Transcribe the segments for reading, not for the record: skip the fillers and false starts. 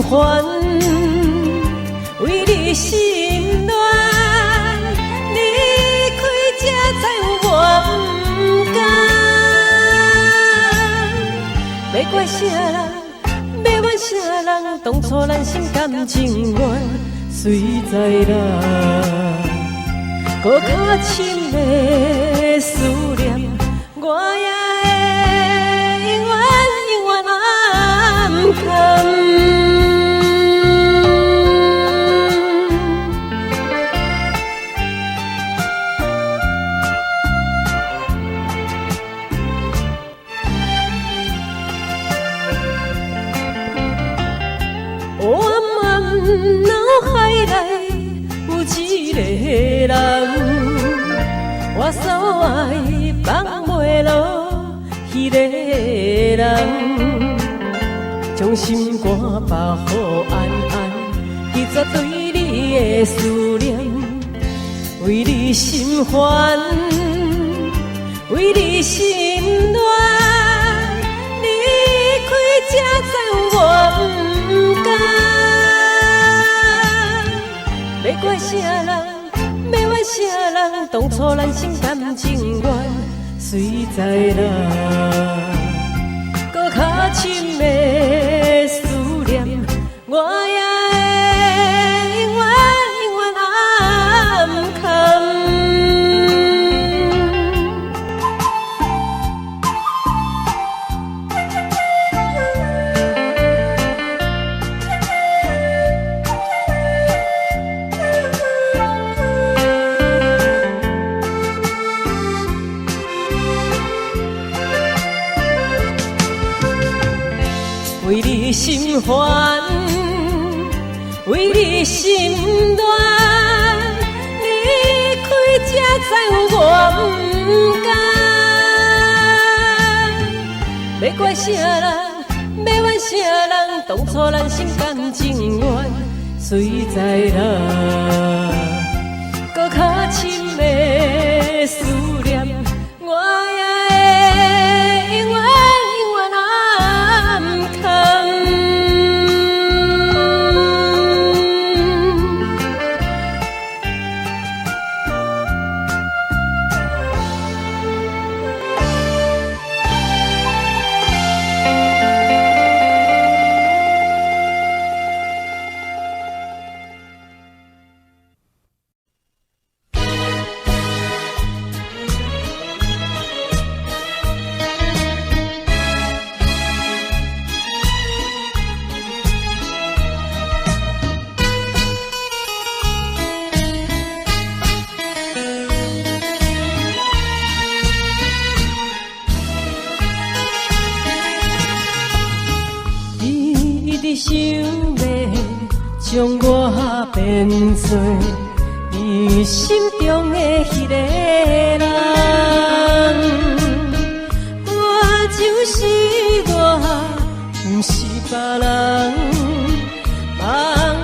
烦，为你心乱。离开才知有我不甘，要怪啥人？要怨啥人？当初咱心甘情愿，谁知啦？搁较深的思念，我也会永远永远暗藏。我满脑海内有一个人，我所爱放袂落迄个人，将心肝放予安安，记着对你的思念，为你心烦，为你心乱，离开才知有我不甘。要怪啥人？要怨啥人？当初咱心甘情愿，谁知啦？搁较深的思念，我也会永远永远暗藏。为你心烦，为你心乱，离开才知有我不甘。要怪啥人？要怨啥人？当初咱心甘情愿，谁知啦？搁较深的思念，我也会永远永远暗藏。想要将我变做你心中的迄个人，我就是我，不是别人。望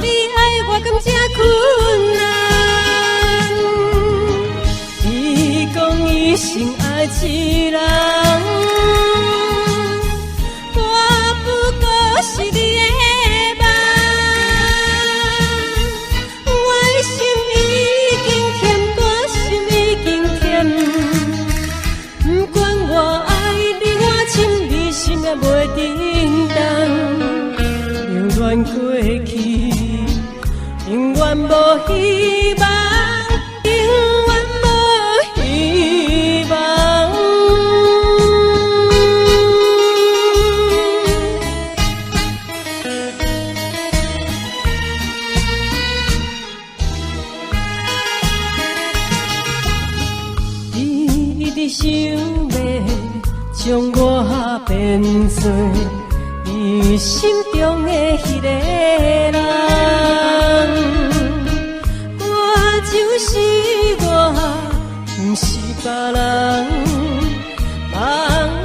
你爱我敢这困难，伊讲伊心爱一人。是你的梦，我的心已经甜，我心已经甜。不管我爱你我深，你心也袂震动。流恋过去，永远无希望，永远无希望。想要将我变做你心中的迄个人，我就是我，不是别人。望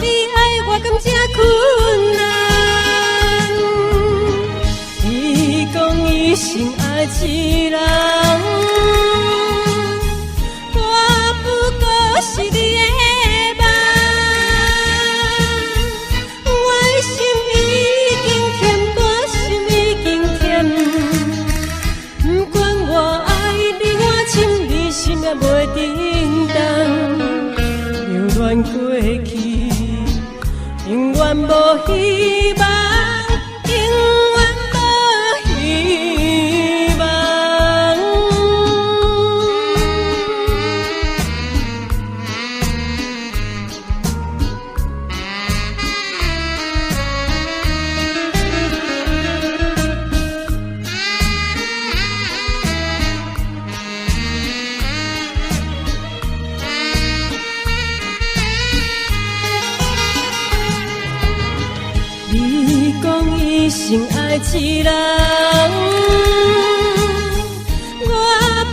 你爱我敢这困难，伊讲伊心爱一人。是你的梦，我的心已经甜，我心已经袂振动，流恋过去，永远无希望，永远无希望。你讲一生爱一人，我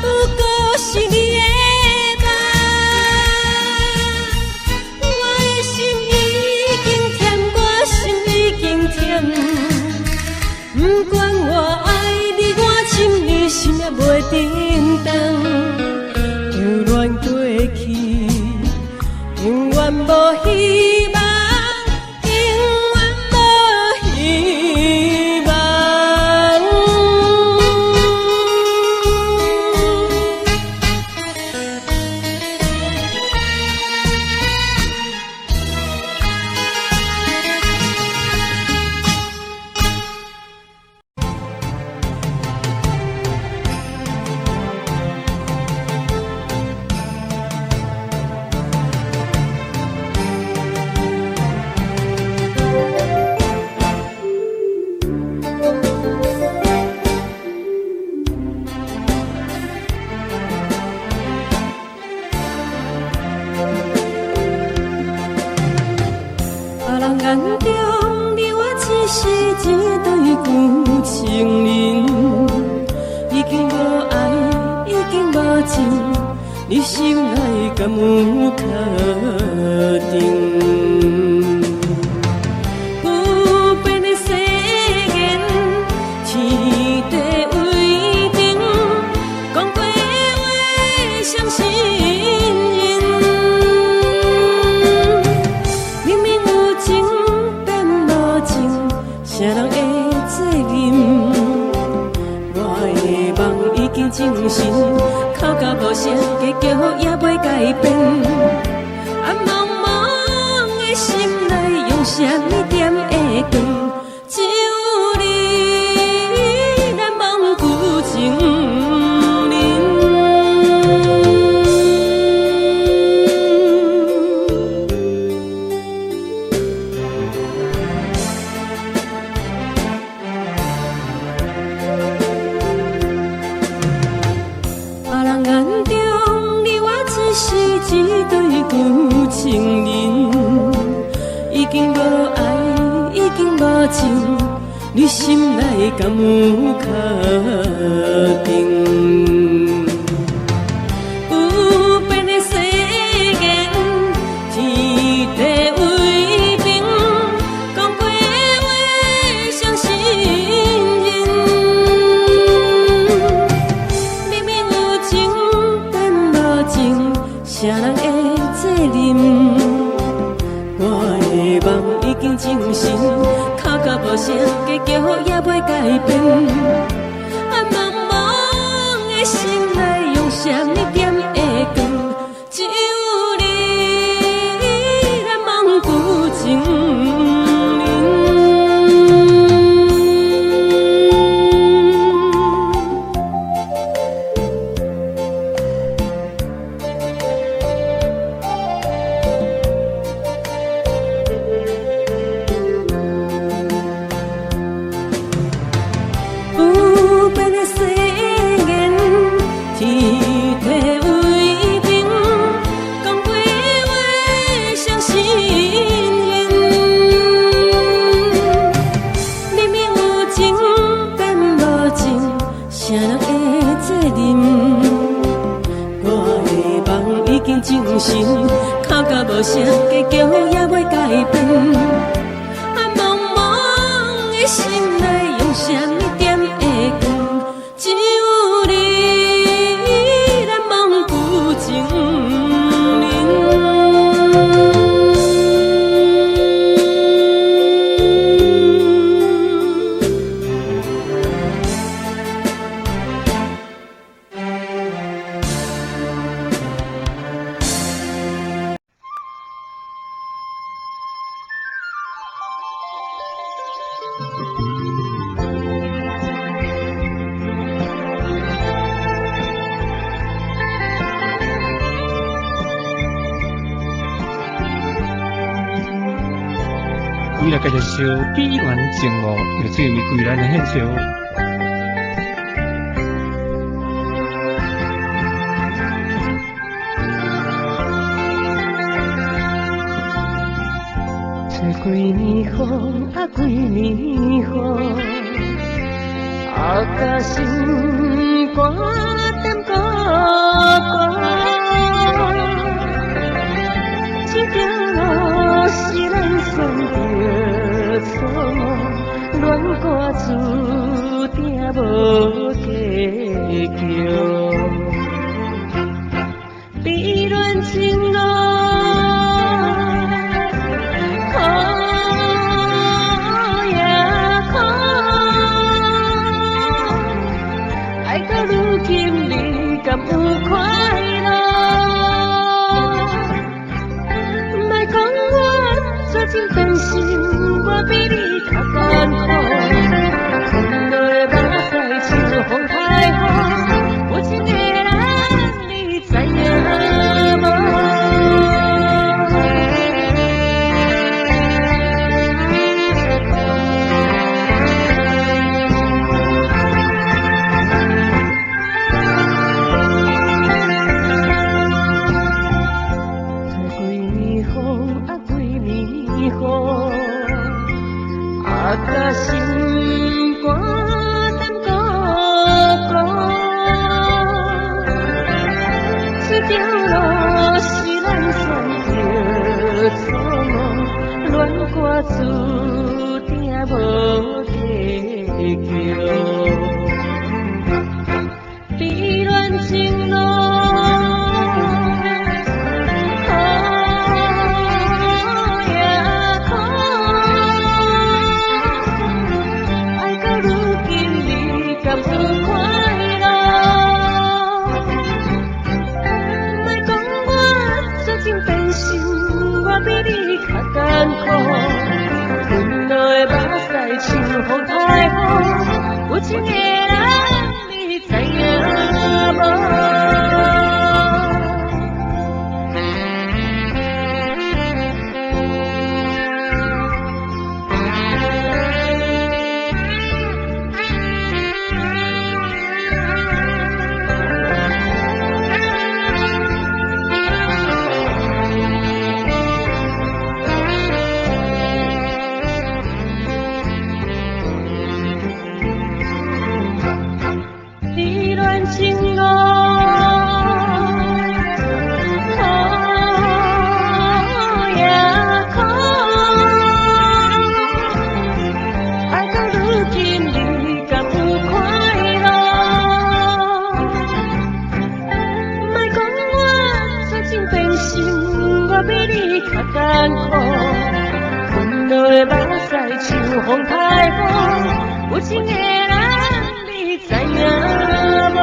不过是你的梦。我的心已经甜，我心已经甜。不管我爱你我深，你心也袂振动。流恋过去，永远无希望。眼中你我只是一对旧情人，已经无爱，已经无情，你心内敢有确定？有变的誓言，天地为证，讲过的话相信。啥人会责任？我的梦已经成真，哭到无声，结局也袂改变。暗茫茫的心内，用啥物点会光？只有你，难忘旧情人。一对旧情人，已经无爱，已经无情，你心内敢有确定？有变的誓言，天地为证，讲过的话相信人。明明有情，变无情。啥人会责任？我的梦已经成真，哭到无声，结局也袂改变。暗茫茫的心内，用啥物点会光？只有你，难忘旧情人。啥人会责任？我的梦已经成真，哭到无声，结局也袂改变。暗茫茫的心内，用啥物点会光？只有你，难忘旧情人。为了继续烧比原情哦，就这个玫瑰咱的献烧。吹几年风啊，几年雨，甲心肝点高高。这条路是咱选着错，恋歌注定无结局，悲恋情路。敢有快乐？莫讲我做真变心，我比你较艰苦。困落的目屎像风太雨，有情的人你知影无？甲心肝点高高，这条路是咱选着错，恋歌注定无结局，悲恋情路。艰苦，困落的目屎像风太雨，有情的人你知影无？艰苦，困落的目屎像风太雨，有情的人你知影无？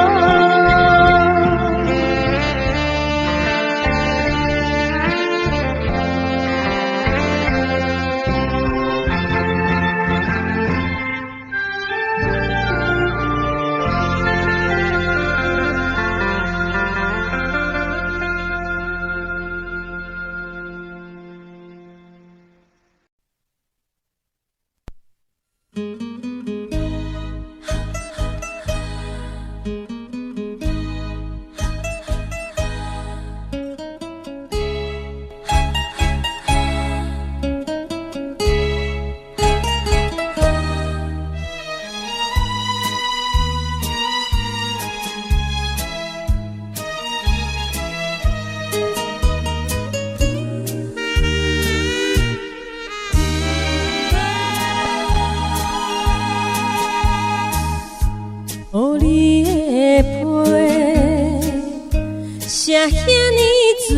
啥遐尼多，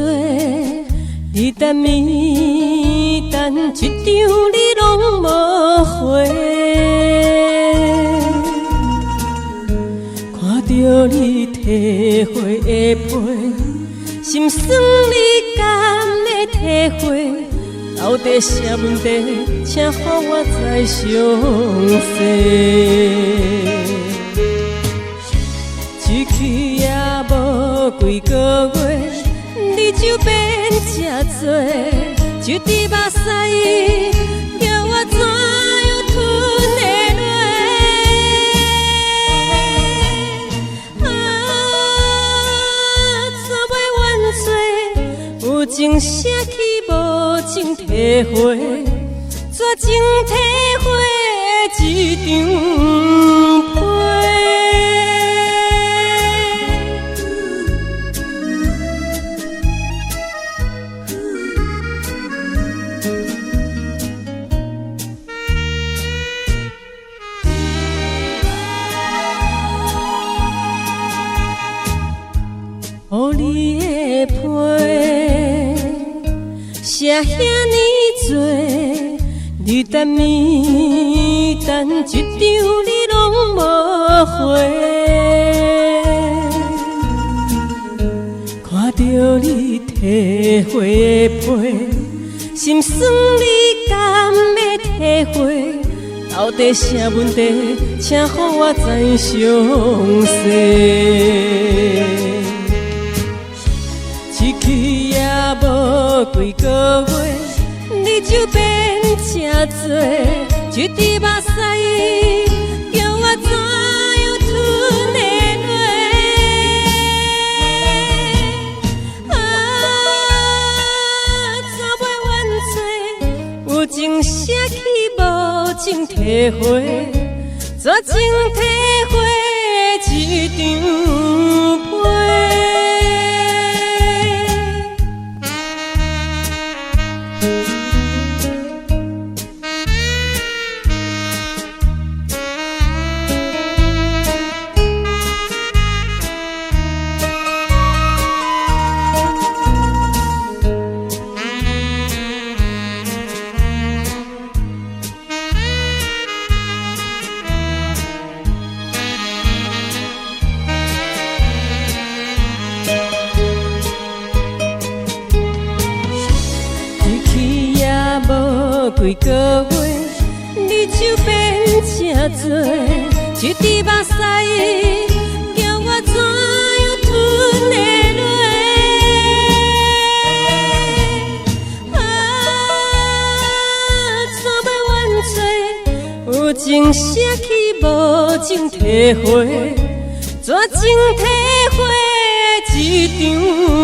你等咪等一场你拢无回，看着你体会的陪，心酸你敢会体会？到底啥问题，请予我再详细。一去也无几个月，你就变这多，一滴目屎，叫我怎样吞下来？怎袂怨做？有情舍去，无情体会，绝情体会一张被。予你的批，写遐尼多，日等暝等一张你拢无回。看着你体会的批，心酸你敢要体会？到底啥问题？请予我知详细。一去也无几个月，你就变这多，一滴目屎，叫我怎样吞下来？怎袂怨做？有情舍去，无情体会，绝情体会一张被。几个月，你就变这多，一滴目屎，叫我怎样吞下来？怎袂怨做？有情舍去，无情体会，绝情体会一张。